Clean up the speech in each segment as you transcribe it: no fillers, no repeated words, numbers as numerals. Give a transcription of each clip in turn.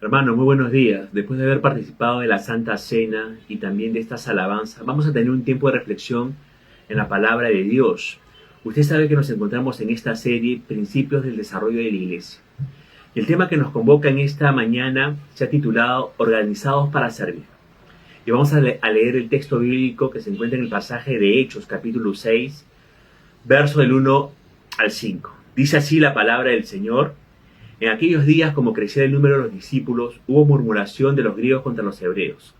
Hermano, muy buenos días. Después de haber participado de la Santa Cena y también de estas alabanzas, vamos a tener un tiempo de reflexión en la palabra de Dios. Usted sabe que nos encontramos en esta serie Principios del Desarrollo de la Iglesia. Y el tema que nos convoca en esta mañana se ha titulado Organizados para Servir. Y vamos a leer el texto bíblico que se encuentra en el pasaje de Hechos, capítulo 6, verso del 1 al 5. Dice así la palabra del Señor. En aquellos días, como crecía el número de los discípulos, hubo murmuración de los griegos contra los hebreos,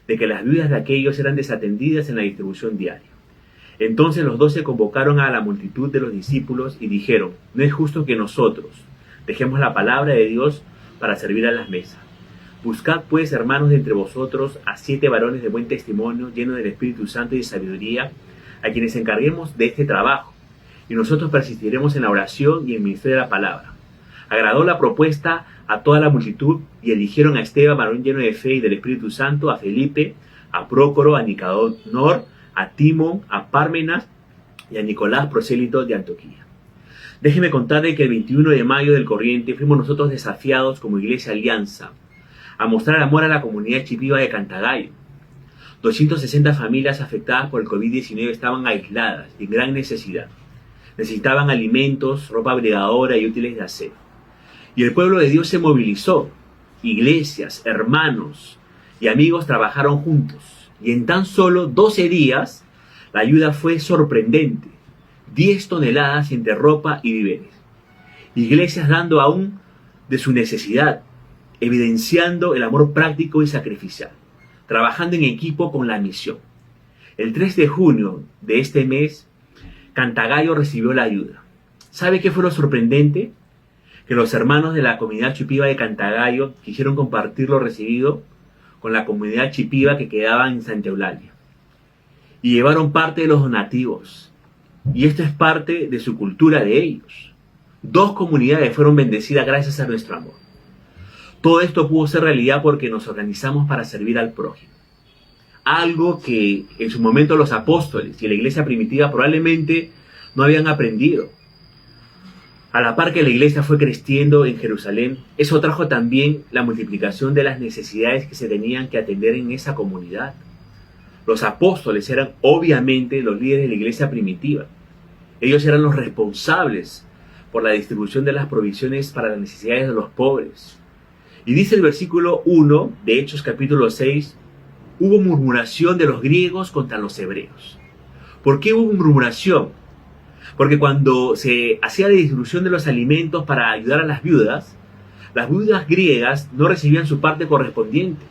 de que las viudas de aquellos eran desatendidas en la distribución diaria. Entonces los 12 convocaron a la multitud de los discípulos y dijeron: no es justo que nosotros dejemos la palabra de Dios para servir a las mesas. Buscad pues, hermanos, de entre vosotros a 7 varones de buen testimonio, llenos del Espíritu Santo y de sabiduría, a quienes encarguemos de este trabajo, y nosotros persistiremos en la oración y en el ministerio de la palabra. Agradó la propuesta a toda la multitud y eligieron a Esteban, varón lleno de fe y del Espíritu Santo, a Felipe, a Prócoro, a Nicanor, a Timón, a Pármenas y a Nicolás, prosélito de Antioquía. Déjeme contarle que el 21 de mayo del corriente fuimos nosotros desafiados como Iglesia Alianza a mostrar amor a la comunidad chipiva de Cantagallo. 260 familias afectadas por el COVID-19 estaban aisladas y en gran necesidad. Necesitaban alimentos, ropa abrigadora y útiles de aseo. Y el pueblo de Dios se movilizó. Iglesias, hermanos y amigos trabajaron juntos. Y en tan solo 12 días, la ayuda fue sorprendente. 10 toneladas entre ropa y víveres. Iglesias dando aún de su necesidad, evidenciando el amor práctico y sacrificial, trabajando en equipo con la misión. El 3 de junio de este mes, Cantagallo recibió la ayuda. ¿Sabe qué fue lo sorprendente? Que los hermanos de la comunidad chipiva de Cantagallo quisieron compartir lo recibido con la comunidad chipiva que quedaba en Santa Eulalia. Y llevaron parte de los donativos. Y esto es parte de su cultura de ellos. 2 comunidades fueron bendecidas gracias a nuestro amor. Todo esto pudo ser realidad porque nos organizamos para servir al prójimo. Algo que en su momento los apóstoles y la iglesia primitiva probablemente no habían aprendido. A la par que la iglesia fue creciendo en Jerusalén, eso trajo también la multiplicación de las necesidades que se tenían que atender en esa comunidad. Los apóstoles eran obviamente los líderes de la iglesia primitiva. Ellos eran los responsables por la distribución de las provisiones para las necesidades de los pobres. Y dice el versículo 1 de Hechos capítulo 6, hubo murmuración de los griegos contra los hebreos. ¿Por qué hubo murmuración? Porque cuando se hacía la distribución de los alimentos para ayudar a las viudas griegas no recibían su parte correspondiente.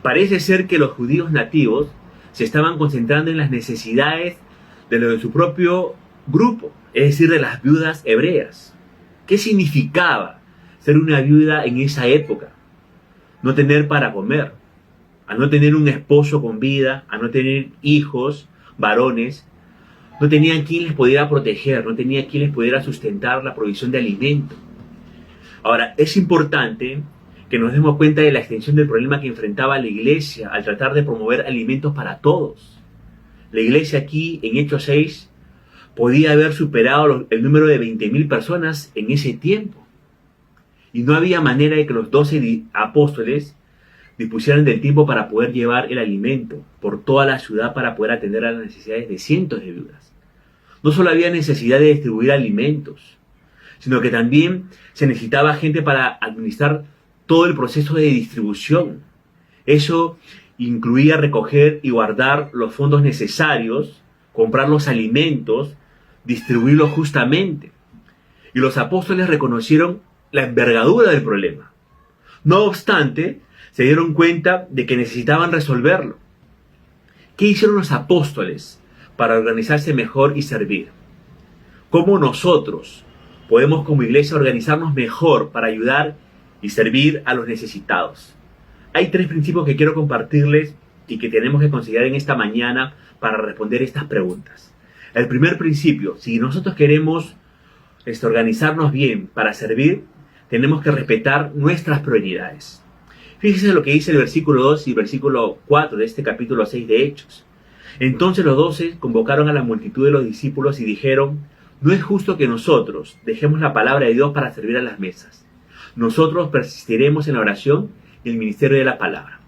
Parece ser que los judíos nativos se estaban concentrando en las necesidades de su propio grupo, es decir, de las viudas hebreas. ¿Qué significaba ser una viuda en esa época? No tener para comer, a no tener un esposo con vida, a no tener hijos, varones. No tenían quien les pudiera proteger, no tenían quien les pudiera sustentar la provisión de alimento. Ahora, es importante que nos demos cuenta de la extensión del problema que enfrentaba la iglesia al tratar de promover alimentos para todos. La iglesia aquí, en Hechos 6, podía haber superado el número de 20.000 personas en ese tiempo. Y no había manera de que los 12 apóstoles dispusieran del tiempo para poder llevar el alimento por toda la ciudad para poder atender a las necesidades de cientos de viudas. No solo había necesidad de distribuir alimentos, sino que también se necesitaba gente para administrar todo el proceso de distribución. Eso incluía recoger y guardar los fondos necesarios, comprar los alimentos, distribuirlos justamente. Y los apóstoles reconocieron la envergadura del problema. No obstante, se dieron cuenta de que necesitaban resolverlo. ¿Qué hicieron los apóstoles para organizarse mejor y servir? ¿Cómo nosotros podemos como iglesia organizarnos mejor para ayudar y servir a los necesitados? Hay 3 principios que quiero compartirles y que tenemos que considerar en esta mañana para responder estas preguntas. El primer principio: si nosotros queremos organizarnos bien para servir, tenemos que respetar nuestras prioridades. Fíjense lo que dice el versículo 2 y el versículo 4 de este capítulo 6 de Hechos. Entonces los 12 convocaron a la multitud de los discípulos y dijeron: no es justo que nosotros dejemos la palabra de Dios para servir a las mesas. nosotros persistiremos en la oración y el ministerio de la palabra.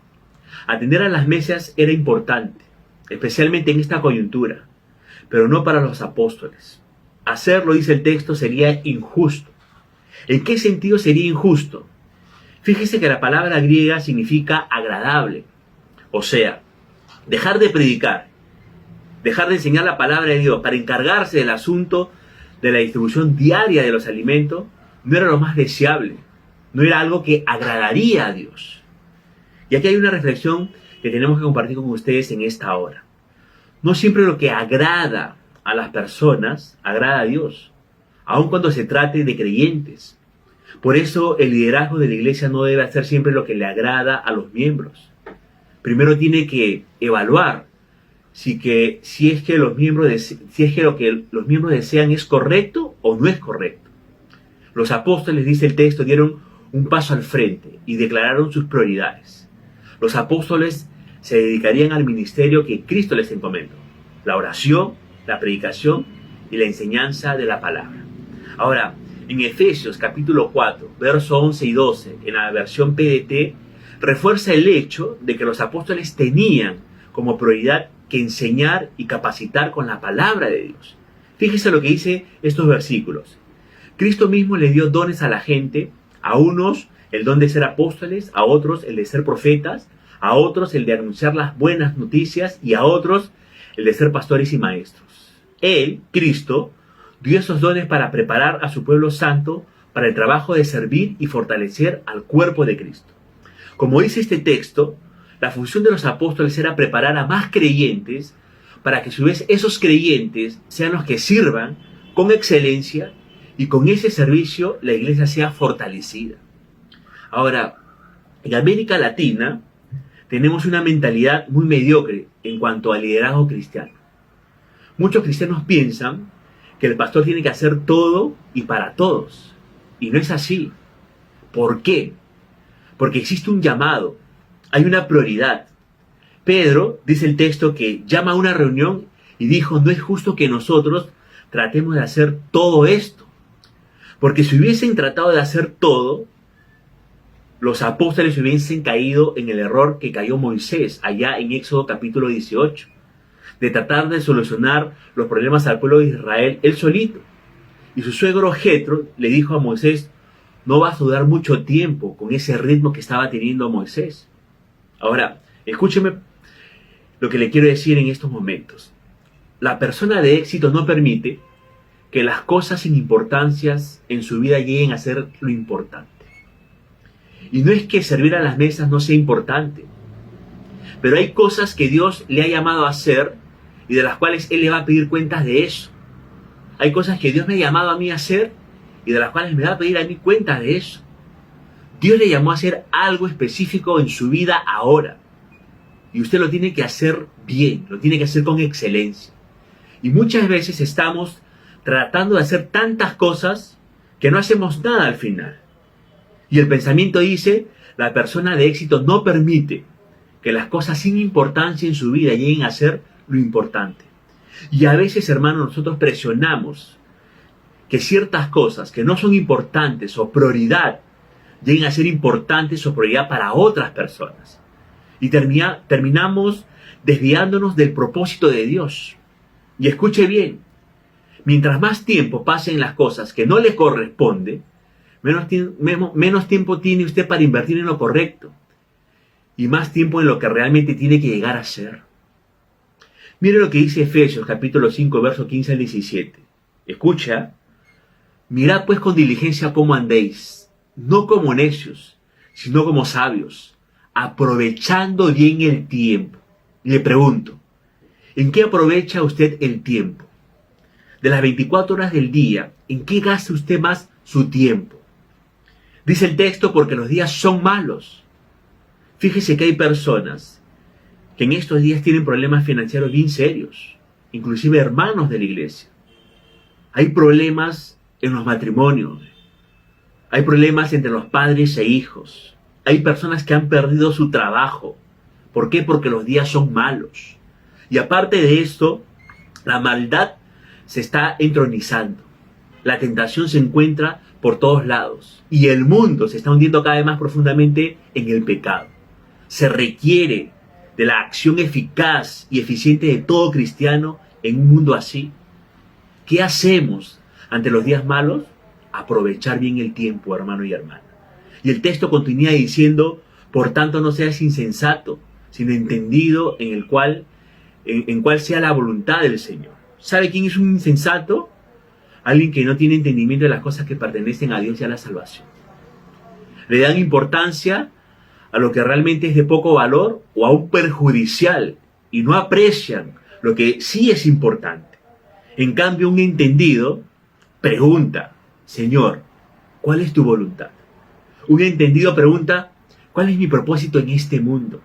Atender a las mesas era importante, especialmente en esta coyuntura, pero no para los apóstoles. Hacerlo, dice el texto, sería injusto. ¿En qué sentido sería injusto? Fíjese que la palabra griega significa agradable. O sea, dejar de predicar, dejar de enseñar la palabra de Dios para encargarse del asunto de la distribución diaria de los alimentos no era lo más deseable, no era algo que agradaría a Dios. Y aquí hay una reflexión que tenemos que compartir con ustedes en esta hora. No siempre lo que agrada a las personas agrada a Dios, aun cuando se trate de creyentes. Por eso el liderazgo de la iglesia no debe hacer siempre lo que le agrada a los miembros. Primero tiene que evaluar si es que lo que los miembros desean es correcto o no es correcto. Los apóstoles, dice el texto, dieron un paso al frente y declararon sus prioridades. Los apóstoles se dedicarían al ministerio que Cristo les encomendó: la oración, la predicación y la enseñanza de la palabra. Ahora, en Efesios capítulo 4, versos 11 y 12, en la versión PDT, refuerza el hecho de que los apóstoles tenían como prioridad que enseñar y capacitar con la palabra de Dios. Fíjese lo que dice estos versículos. Cristo mismo le dio dones a la gente, a unos el don de ser apóstoles, a otros el de ser profetas, a otros el de anunciar las buenas noticias y a otros el de ser pastores y maestros. Él, Cristo, dio esos dones para preparar a su pueblo santo para el trabajo de servir y fortalecer al cuerpo de Cristo. Como dice este texto, la función de los apóstoles era preparar a más creyentes para que a su vez esos creyentes sean los que sirvan con excelencia y con ese servicio la iglesia sea fortalecida. Ahora, en América Latina tenemos una mentalidad muy mediocre en cuanto al liderazgo cristiano. Muchos cristianos piensan que el pastor tiene que hacer todo y para todos. Y no es así. ¿Por qué? Porque existe un llamado, hay una prioridad. Pedro, dice el texto, que llama a una reunión y dijo: no es justo que nosotros tratemos de hacer todo esto. Porque si hubiesen tratado de hacer todo, los apóstoles hubiesen caído en el error que cayó Moisés allá en Éxodo capítulo 18, de tratar de solucionar los problemas al pueblo de Israel él solito. Y su suegro Jetro le dijo a Moisés: no vas a durar mucho tiempo con ese ritmo que estaba teniendo Moisés. Ahora, escúcheme lo que le quiero decir en estos momentos. La persona de éxito no permite que las cosas sin importancias en su vida lleguen a ser lo importante. Y no es que servir a las mesas no sea importante, pero hay cosas que Dios le ha llamado a hacer y de las cuales Él le va a pedir cuentas de eso. Hay cosas que Dios me ha llamado a mí a hacer y de las cuales me va a pedir a mí cuentas de eso. Dios le llamó a hacer algo específico en su vida ahora. Y usted lo tiene que hacer bien, lo tiene que hacer con excelencia. Y muchas veces estamos tratando de hacer tantas cosas que no hacemos nada al final. Y el pensamiento dice: la persona de éxito no permite que las cosas sin importancia en su vida lleguen a ser lo importante. Y a veces, hermanos, nosotros presionamos que ciertas cosas que no son importantes o prioridad lleguen a ser importantes o prioridad para otras personas. Y terminamos desviándonos del propósito de Dios. Y escuche bien, mientras más tiempo pase en las cosas que no le corresponde, menos tiempo tiene usted para invertir en lo correcto y más tiempo en lo que realmente tiene que llegar a ser. Mire lo que dice Efesios capítulo 5, verso 15 al 17. Escucha: mirad pues con diligencia cómo andéis, no como necios, sino como sabios, aprovechando bien el tiempo. Le pregunto, ¿en qué aprovecha usted el tiempo? De las 24 horas del día, ¿en qué gasta usted más su tiempo? Dice el texto: porque los días son malos. Fíjese que hay personas que en estos días tienen problemas financieros bien serios, inclusive hermanos de la iglesia. Hay problemas en los matrimonios, hay problemas entre los padres e hijos, hay personas que han perdido su trabajo. ¿Por qué? Porque los días son malos. Y aparte de esto, la maldad se está entronizando. La tentación se encuentra por todos lados y el mundo se está hundiendo cada vez más profundamente en el pecado. Se requiere de la acción eficaz y eficiente de todo cristiano en un mundo así. ¿Qué hacemos ante los días malos? Aprovechar bien el tiempo, hermano y hermana. Y el texto continúa diciendo: por tanto no seas insensato, sino entendido en cuál sea la voluntad del Señor. ¿Sabe quién es un insensato? Alguien que no tiene entendimiento de las cosas que pertenecen a Dios y a la salvación. Le dan importancia a lo que realmente es de poco valor o aún perjudicial y no aprecian lo que sí es importante. En cambio, un entendido pregunta: Señor, ¿cuál es tu voluntad? Un entendido pregunta: ¿cuál es mi propósito en este mundo?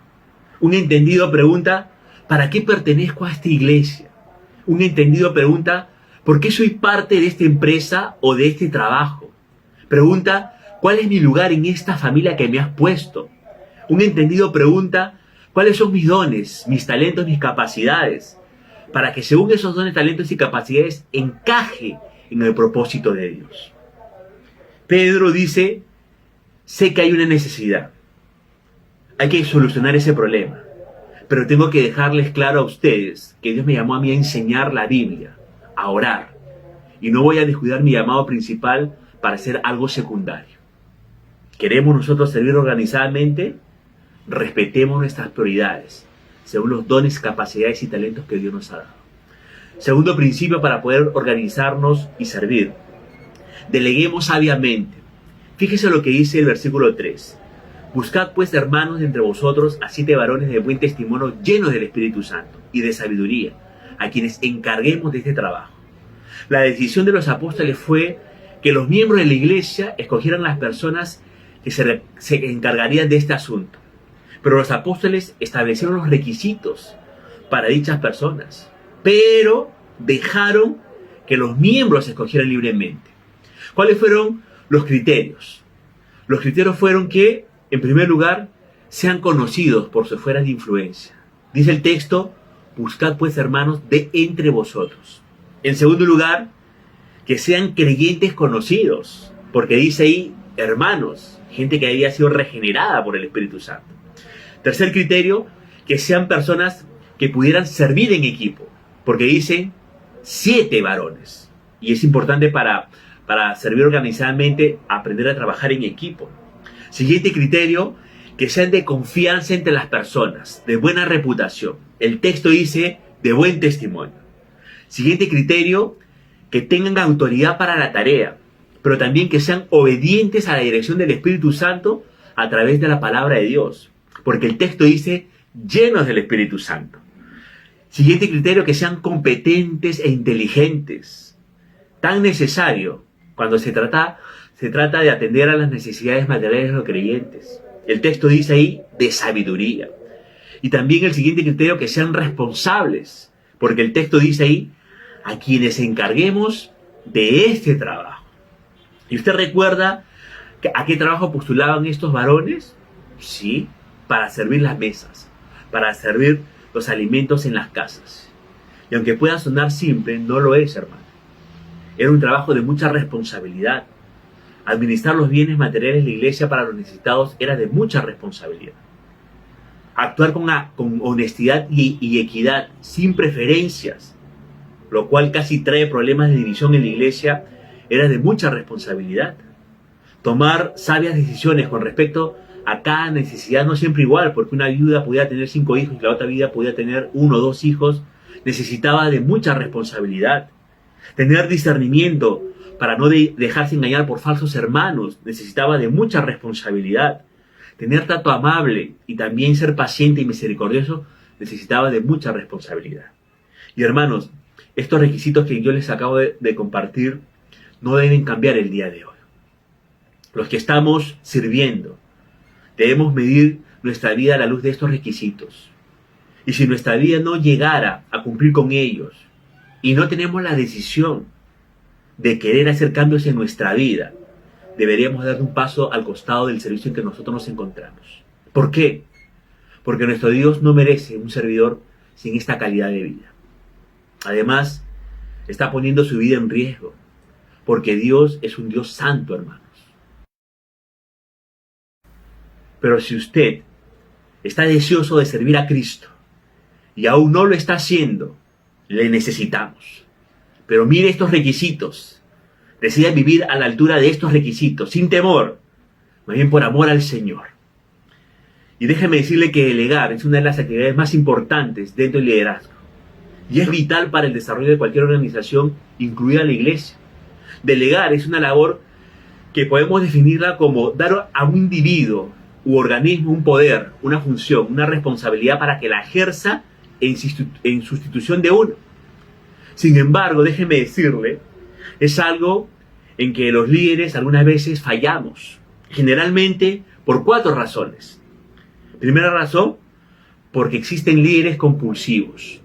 Un entendido pregunta: ¿para qué pertenezco a esta iglesia? Un entendido pregunta: ¿por qué soy parte de esta empresa o de este trabajo? Pregunta: ¿cuál es mi lugar en esta familia que me has puesto? Un entendido pregunta: ¿cuáles son mis dones, mis talentos, mis capacidades? Para que según esos dones, talentos y capacidades encaje en el propósito de Dios. Pedro dice: sé que hay una necesidad. Hay que solucionar ese problema. Pero tengo que dejarles claro a ustedes que Dios me llamó a mí a enseñar la Biblia, a orar. Y no voy a descuidar mi llamado principal para hacer algo secundario. ¿Queremos nosotros servir organizadamente? Respetemos nuestras prioridades, según los dones, capacidades y talentos que Dios nos ha dado. Segundo principio para poder organizarnos y servir: deleguemos sabiamente. Fíjese lo que dice el versículo 3. Buscad pues, hermanos, entre vosotros a 7 varones de buen testimonio, llenos del Espíritu Santo y de sabiduría, a quienes encarguemos de este trabajo. La decisión de los apóstoles fue que los miembros de la iglesia escogieran las personas que se encargarían de este asunto. Pero los apóstoles establecieron los requisitos para dichas personas, pero dejaron que los miembros escogieran libremente. ¿Cuáles fueron los criterios? Los criterios fueron que, en primer lugar, sean conocidos por su esfera de influencia. Dice el texto: buscad pues, hermanos, de entre vosotros. En segundo lugar, que sean creyentes conocidos, porque dice ahí hermanos, gente que había sido regenerada por el Espíritu Santo. Tercer criterio, que sean personas que pudieran servir en equipo, porque dice 7 varones. Y es importante para servir organizadamente, aprender a trabajar en equipo. Siguiente criterio, que sean de confianza entre las personas, de buena reputación. El texto dice de buen testimonio. Siguiente criterio, que tengan autoridad para la tarea, pero también que sean obedientes a la dirección del Espíritu Santo a través de la palabra de Dios. Porque el texto dice llenos del Espíritu Santo. Siguiente criterio, que sean competentes e inteligentes. Tan necesario cuando se trata de atender a las necesidades materiales de los creyentes. El texto dice ahí de sabiduría. Y también el siguiente criterio, que sean responsables. Porque el texto dice ahí a quienes encarguemos de este trabajo. ¿Y usted recuerda a qué trabajo postulaban estos varones? Sí, para servir las mesas, para servir los alimentos en las casas. Y aunque pueda sonar simple, no lo es, hermano. Era un trabajo de mucha responsabilidad. Administrar los bienes materiales de la iglesia para los necesitados era de mucha responsabilidad. Actuar con honestidad y equidad, sin preferencias, lo cual casi trae problemas de división en la iglesia, era de mucha responsabilidad. Tomar sabias decisiones con respecto a cada necesidad, no siempre igual, porque una viuda podía tener 5 hijos y la otra viuda podía tener 1 o 2 hijos, necesitaba de mucha responsabilidad. Tener discernimiento para no dejarse engañar por falsos hermanos, necesitaba de mucha responsabilidad. Tener trato amable y también ser paciente y misericordioso, necesitaba de mucha responsabilidad. Y hermanos, estos requisitos que yo les acabo de compartir no deben cambiar el día de hoy. Los que estamos sirviendo, debemos medir nuestra vida a la luz de estos requisitos. Y si nuestra vida no llegara a cumplir con ellos, y no tenemos la decisión de querer hacer cambios en nuestra vida, deberíamos dar un paso al costado del servicio en que nosotros nos encontramos. ¿Por qué? Porque nuestro Dios no merece un servidor sin esta calidad de vida. Además, está poniendo su vida en riesgo, porque Dios es un Dios santo, hermanos. Pero si usted está deseoso de servir a Cristo y aún no lo está haciendo, le necesitamos. Pero mire estos requisitos. Decida vivir a la altura de estos requisitos, sin temor, más bien por amor al Señor. Y déjeme decirle que delegar es una de las actividades más importantes dentro del liderazgo. Y es vital para el desarrollo de cualquier organización, incluida la iglesia. Delegar es una labor que podemos definirla como dar a un individuo u organismo un poder, una función, una responsabilidad para que la ejerza en sustitución de uno. Sin embargo, déjeme decirle, es algo en que los líderes algunas veces fallamos. Generalmente por 4 razones. Primera razón, porque existen líderes compulsivos.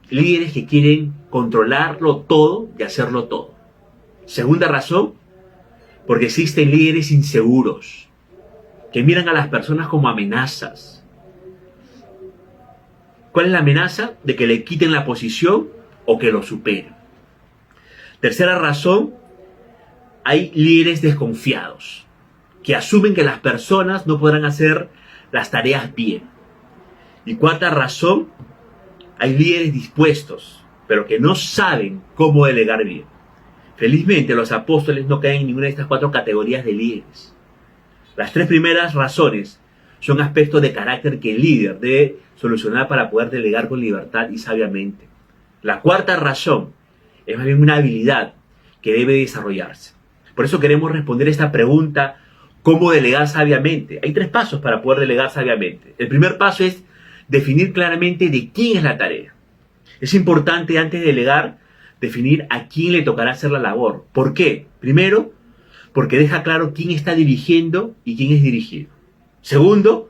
Líderes que quieren controlarlo todo y hacerlo todo. Segunda razón, porque existen líderes inseguros, que miran a las personas como amenazas. ¿Cuál es la amenaza? De que le quiten la posición o que lo superen. Tercera razón, hay líderes desconfiados, que asumen que las personas no podrán hacer las tareas bien. Y cuarta razón, hay líderes dispuestos, pero que no saben cómo delegar bien. Felizmente los apóstoles no caen en ninguna de estas 4 categorías de líderes. Las 3 primeras razones son aspectos de carácter que el líder debe solucionar para poder delegar con libertad y sabiamente. La cuarta razón es más bien una habilidad que debe desarrollarse. Por eso queremos responder esta pregunta: ¿cómo delegar sabiamente? Hay 3 pasos para poder delegar sabiamente. El primer paso es definir claramente de quién es la tarea. Es importante, antes de delegar, definir a quién le tocará hacer la labor. ¿Por qué? Primero, porque deja claro quién está dirigiendo y quién es dirigido. Segundo,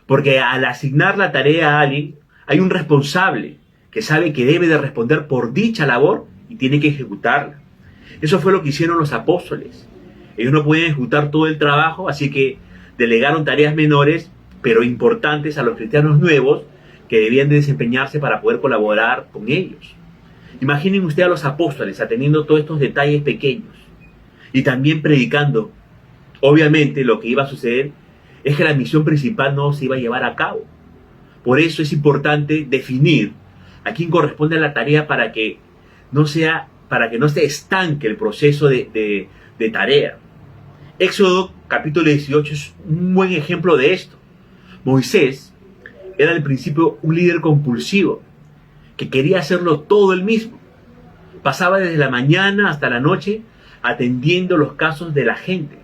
porque al asignar la tarea a alguien, hay un responsable que sabe que debe de responder por dicha labor y tiene que ejecutarla. Eso fue lo que hicieron los apóstoles. Ellos no podían ejecutar todo el trabajo, así que delegaron tareas menores, pero importantes, a los cristianos nuevos que debían de desempeñarse para poder colaborar con ellos. Imaginen usted a los apóstoles atendiendo todos estos detalles pequeños y también predicando. Obviamente lo que iba a suceder es que la misión principal no se iba a llevar a cabo. Por eso es importante definir a quién corresponde la tarea para que no se estanque el proceso de tarea. Éxodo capítulo 18 es un buen ejemplo de esto. Moisés era al principio un líder compulsivo que quería hacerlo todo él mismo. Pasaba desde la mañana hasta la noche atendiendo los casos de la gente.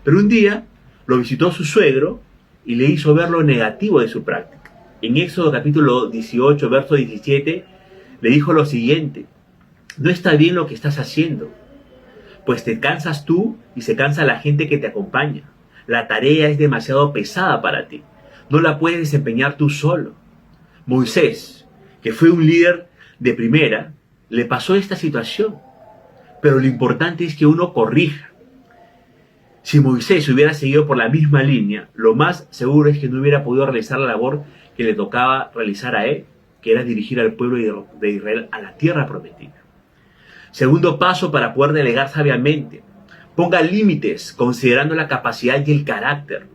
Pero un día lo visitó su suegro y le hizo ver lo negativo de su práctica. En Éxodo capítulo 18, verso 17, le dijo lo siguiente: no está bien lo que estás haciendo, pues te cansas tú y se cansa la gente que te acompaña. La tarea es demasiado pesada para ti. No la puedes desempeñar tú solo. Moisés, que fue un líder de primera, le pasó esta situación. Pero lo importante es que uno corrija. Si Moisés hubiera seguido por la misma línea, lo más seguro es que no hubiera podido realizar la labor que le tocaba realizar a él, que era dirigir al pueblo de Israel a la tierra prometida. Segundo paso para poder delegar sabiamente: ponga límites considerando la capacidad y el carácter.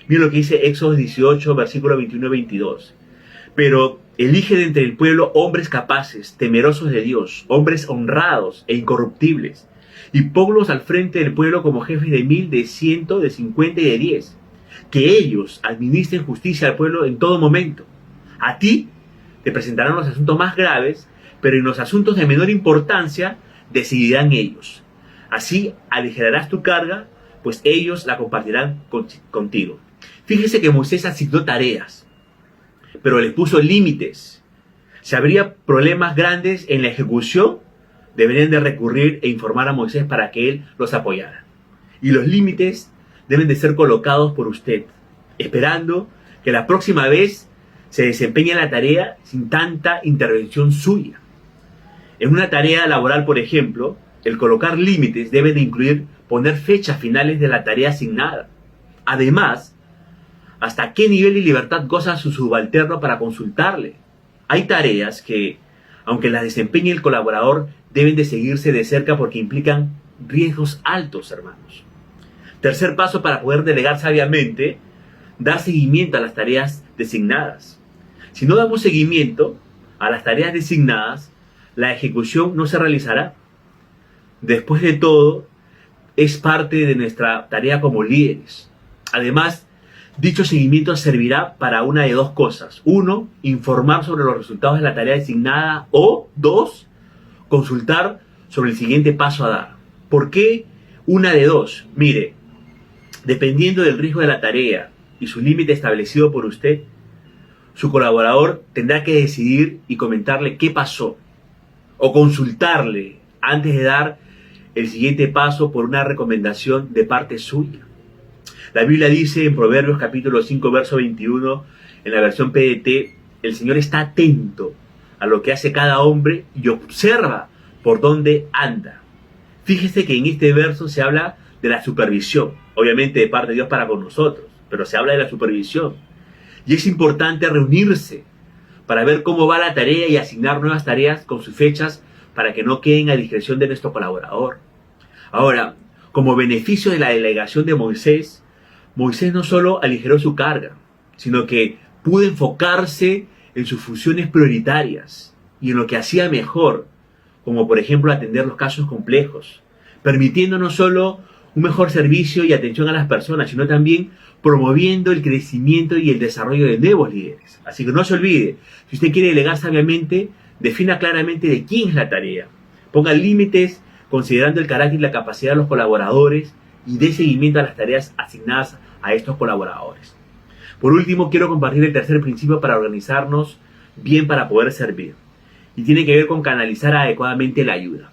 Miren lo que dice Éxodo 18, versículo 21 y 22. Pero elige de entre el pueblo hombres capaces, temerosos de Dios, hombres honrados e incorruptibles, y ponlos al frente del pueblo como jefes de 1000, de 100, de 50 y de 10. Que ellos administren justicia al pueblo en todo momento. A ti te presentarán los asuntos más graves, pero en los asuntos de menor importancia decidirán ellos. Así aligerarás tu carga, pues ellos la compartirán contigo. Fíjese que Moisés asignó tareas, pero les puso límites. Si habría problemas grandes en la ejecución, deberían de recurrir e informar a Moisés para que él los apoyara. Y los límites deben de ser colocados por usted, esperando que la próxima vez se desempeñe la tarea sin tanta intervención suya. En una tarea laboral, por ejemplo, el colocar límites debe de incluir poner fechas finales de la tarea asignada. Además, hasta qué nivel de libertad goza su subalterno para consultarle. Hay tareas que, aunque las desempeñe el colaborador, deben de seguirse de cerca porque implican riesgos altos, hermanos. Tercer paso para poder delegar sabiamente: dar seguimiento a las tareas designadas. Si no damos seguimiento a las tareas designadas, la ejecución no se realizará. Después de todo, es parte de nuestra tarea como líderes. Además, dicho seguimiento servirá para una de dos cosas. Uno, informar sobre los resultados de la tarea designada, o dos, consultar sobre el siguiente paso a dar. ¿Por qué una de dos? Mire, dependiendo del riesgo de la tarea y su límite establecido por usted, su colaborador tendrá que decidir y comentarle qué pasó, o consultarle antes de dar el siguiente paso por una recomendación de parte suya. La Biblia dice en Proverbios capítulo 5, verso 21, en la versión PDT: el Señor está atento a lo que hace cada hombre y observa por dónde anda. Fíjese que en este verso se habla de la supervisión, obviamente de parte de Dios para con nosotros, pero se habla de la supervisión. Y es importante reunirse para ver cómo va la tarea y asignar nuevas tareas con sus fechas para que no queden a discreción de nuestro colaborador. Ahora, como beneficio de la delegación de Moisés, Moisés no solo aligeró su carga, sino que pudo enfocarse en sus funciones prioritarias y en lo que hacía mejor, como por ejemplo atender los casos complejos, permitiendo no solo un mejor servicio y atención a las personas, sino también promoviendo el crecimiento y el desarrollo de nuevos líderes. Así que no se olvide, si usted quiere delegar sabiamente, defina claramente de quién es la tarea. Ponga límites considerando el carácter y la capacidad de los colaboradores y dé seguimiento a las tareas asignadas a estos colaboradores. Por último, quiero compartir el tercer principio para organizarnos bien para poder servir. Y tiene que ver con canalizar adecuadamente la ayuda.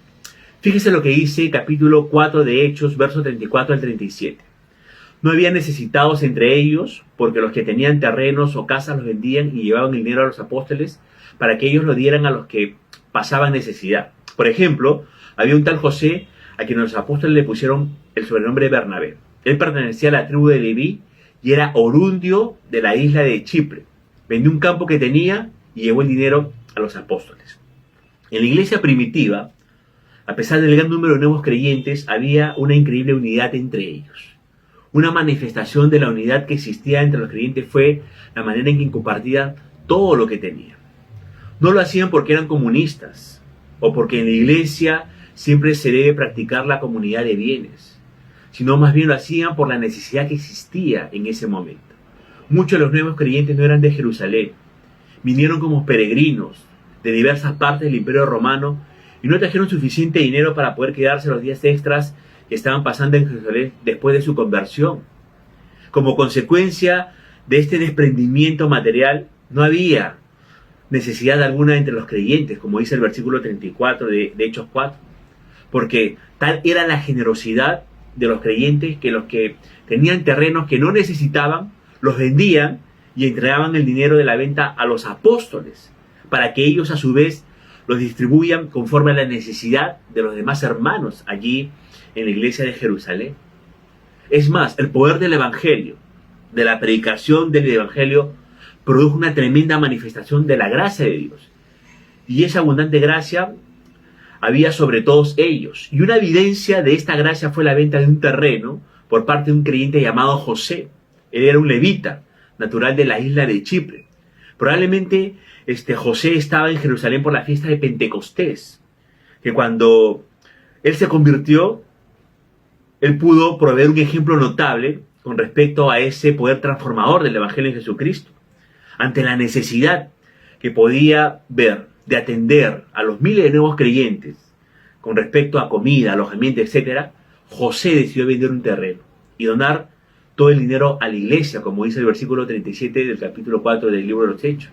Fíjese lo que dice capítulo 4 de Hechos, versos 34 al 37. No había necesitados entre ellos, porque los que tenían terrenos o casas los vendían y llevaban el dinero a los apóstoles para que ellos lo dieran a los que pasaban necesidad. Por ejemplo, había un tal José a quien los apóstoles le pusieron el sobrenombre de Bernabé. Él pertenecía a la tribu de Leví y era orundio de la isla de Chipre. Vendió un campo que tenía y llevó el dinero a los apóstoles. En la iglesia primitiva, a pesar del gran número de nuevos creyentes, había una increíble unidad entre ellos. Una manifestación de la unidad que existía entre los creyentes fue la manera en que compartían todo lo que tenían. No lo hacían porque eran comunistas o porque en la iglesia siempre se debe practicar la comunidad de bienes, sino más bien lo hacían por la necesidad que existía en ese momento. Muchos de los nuevos creyentes no eran de Jerusalén, vinieron como peregrinos de diversas partes del Imperio Romano y no trajeron suficiente dinero para poder quedarse los días extras que estaban pasando en Jerusalén después de su conversión. Como consecuencia de este desprendimiento material, no había necesidad alguna entre los creyentes, como dice el versículo 34 de Hechos 4, porque tal era la generosidad de los creyentes que los que tenían terrenos que no necesitaban, los vendían y entregaban el dinero de la venta a los apóstoles, para que ellos a su vez los distribuyan conforme a la necesidad de los demás hermanos allí en la iglesia de Jerusalén. Es más, el poder del Evangelio, de la predicación del Evangelio, produjo una tremenda manifestación de la gracia de Dios. Y esa abundante gracia había sobre todos ellos. Y una evidencia de esta gracia fue la venta de un terreno por parte de un creyente llamado José. Él era un levita, natural de la isla de Chipre. Probablemente José estaba en Jerusalén por la fiesta de Pentecostés, que cuando él se convirtió, él pudo proveer un ejemplo notable con respecto a ese poder transformador del Evangelio en Jesucristo. Ante la necesidad que podía ver de atender a los miles de nuevos creyentes con respecto a comida, alojamiento, etc., José decidió vender un terreno y donar todo el dinero a la iglesia, como dice el versículo 37 del capítulo 4 del libro de los Hechos.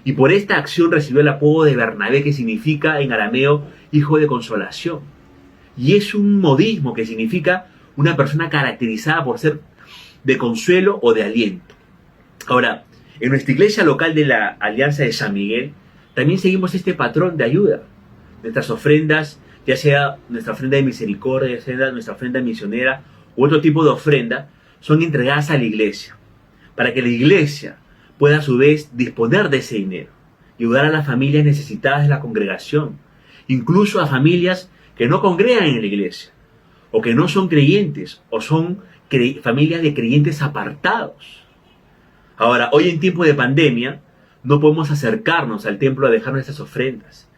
Y por esta acción recibió el apodo de Bernabé, que significa en arameo hijo de consolación. Y es un modismo que significa una persona caracterizada por ser de consuelo o de aliento. Ahora, en nuestra iglesia local de la Alianza de San Miguel, también seguimos este patrón de ayuda. Nuestras ofrendas, ya sea nuestra ofrenda de misericordia, ya sea nuestra ofrenda misionera u otro tipo de ofrenda, son entregadas a la iglesia, para que la iglesia pueda a su vez disponer de ese dinero y ayudar a las familias necesitadas de la congregación, incluso a familias que no congregan en la iglesia, o que no son creyentes, o son familias de creyentes apartados. Ahora, hoy en tiempo de pandemia, no podemos acercarnos al templo a dejar nuestras ofrendas.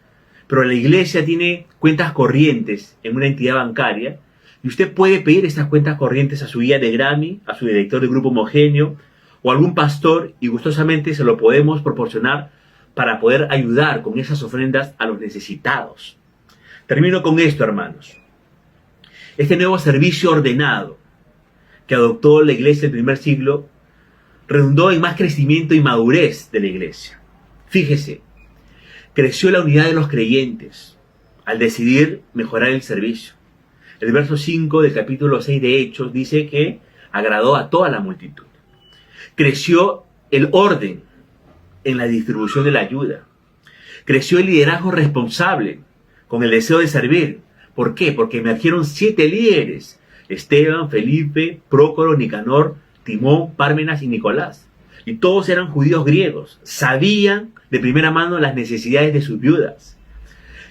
Pero la iglesia tiene cuentas corrientes en una entidad bancaria y usted puede pedir estas cuentas corrientes a su guía de Grammy, a su director de grupo homogéneo o a algún pastor y gustosamente se lo podemos proporcionar para poder ayudar con esas ofrendas a los necesitados. Termino con esto, hermanos. Este nuevo servicio ordenado que adoptó la iglesia del primer siglo redundó en más crecimiento y madurez de la iglesia. Fíjese, creció la unidad de los creyentes al decidir mejorar el servicio. El verso 5 del capítulo 6 de Hechos dice que agradó a toda la multitud. Creció el orden en la distribución de la ayuda. Creció el liderazgo responsable con el deseo de servir. ¿Por qué? Porque emergieron 7 líderes: Esteban, Felipe, Prócoro, Nicanor, Timón, Pármenas y Nicolás. Y todos eran judíos griegos. Sabían de primera mano las necesidades de sus viudas.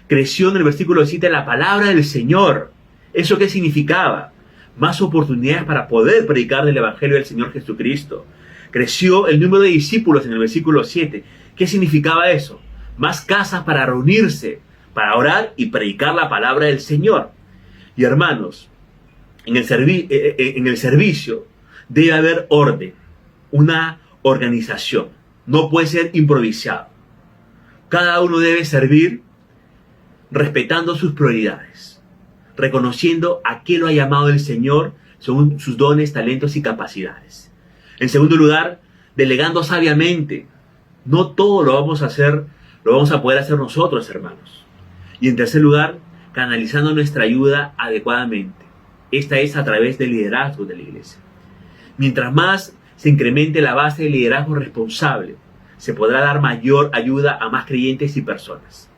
Creció en el versículo 7 la palabra del Señor. ¿Eso qué significaba? Más oportunidades para poder predicar del Evangelio del Señor Jesucristo. Creció el número de discípulos en el versículo 7. ¿Qué significaba eso? Más casas para reunirse, para orar y predicar la palabra del Señor. Y hermanos, en el servicio debe haber orden, una organización. No puede ser improvisado. Cada uno debe servir respetando sus prioridades, reconociendo a qué lo ha llamado el Señor según sus dones, talentos y capacidades. En segundo lugar, delegando sabiamente. No todo lo vamos a poder hacer nosotros, hermanos. Y en tercer lugar, canalizando nuestra ayuda adecuadamente. Esta es a través del liderazgo de la iglesia. Mientras más se incremente la base de liderazgo responsable, se podrá dar mayor ayuda a más creyentes y personas.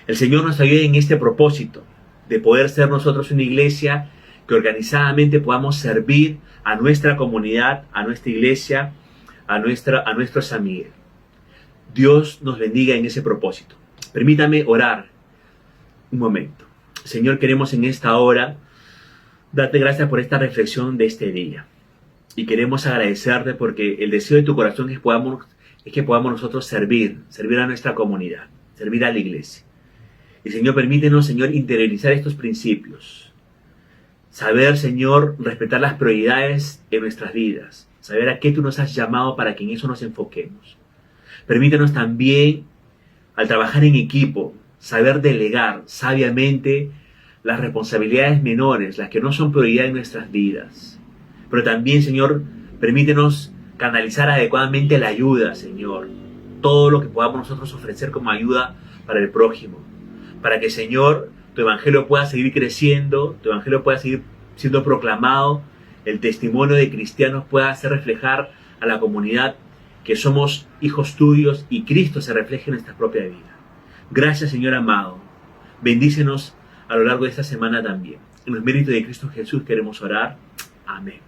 El Señor nos ayude en este propósito de poder ser nosotros una iglesia que organizadamente podamos servir a nuestra comunidad, a nuestra iglesia, a nuestros amigos. Dios nos bendiga en ese propósito. Permítame orar un momento. Señor, queremos en esta hora darte gracias por esta reflexión de este día. Y queremos agradecerte porque el deseo de tu corazón es que podamos nosotros servir a nuestra comunidad, servir a la iglesia. Y Señor, permítenos, Señor, interiorizar estos principios. Saber, Señor, respetar las prioridades en nuestras vidas. Saber a qué tú nos has llamado para que en eso nos enfoquemos. Permítenos también, al trabajar en equipo, saber delegar sabiamente las responsabilidades menores, las que no son prioridad en nuestras vidas. Pero también, Señor, permítenos canalizar adecuadamente la ayuda, Señor. Todo lo que podamos nosotros ofrecer como ayuda para el prójimo. Para que, Señor, tu evangelio pueda seguir creciendo, tu evangelio pueda seguir siendo proclamado, el testimonio de cristianos pueda hacer reflejar a la comunidad que somos hijos tuyos y Cristo se refleje en nuestra propia vida. Gracias, Señor amado. Bendícenos a lo largo de esta semana también. En los méritos de Cristo Jesús queremos orar. Amén.